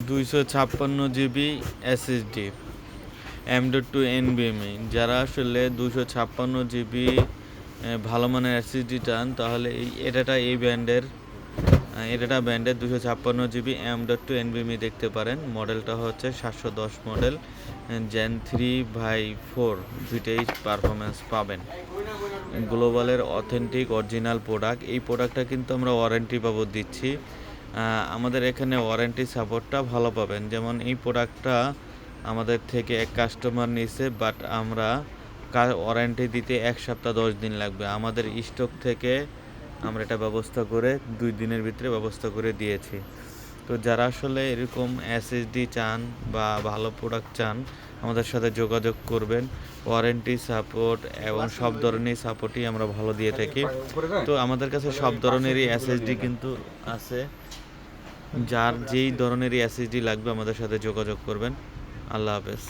256 GB SSD M.2 NVMe। যারা আসলে 256 GB ভালো মানের এসএসডি চান তাহলে এই ব্র্যান্ডের 256 জিবি M.2 NVMe দেখতে পারেন। মডেলটা হচ্ছে 710 মডেল, Gen 3/4 দুইটাই পারফরমেন্স পাবেন। গ্লোবালের অথেন্টিক অরিজিনাল প্রোডাক্ট। এই প্রোডাক্টটা কিন্তু আমরা ওয়ারেন্টি বাবদ দিচ্ছি। আমাদের এখানে ওয়ারেন্টি সাপোর্টটা ভালো পাবেন। যেমন এই প্রোডাক্টটা আমাদের থেকে এক কাস্টমার নিয়েছে, বাট আমরা ওয়ারেন্টি দিতে 1 সপ্তাহ 10 দিন লাগবে। আমাদের স্টক থেকে আমরা এটা ব্যবস্থা করে 2 দিনের ভিতরে ব্যবস্থা করে দিয়েছি। তো যারা আসলে এরকম এসএসডি চান বা ভালো প্রোডাক্ট চান আমাদের সাথে যোগাযোগ করবেন। ওয়ারেন্টি সাপোর্ট এবং সব ধরনের সাপোর্টই আমরা ভালো দিয়ে থাকি। তো আমাদের কাছে সব ধরনেরই এসএসডি কিন্তু আছে। যার যেই ধরনেরই এসএসডি লাগবে আমাদের সাথে যোগাযোগ করবেন। আল্লাহ হাফেজ।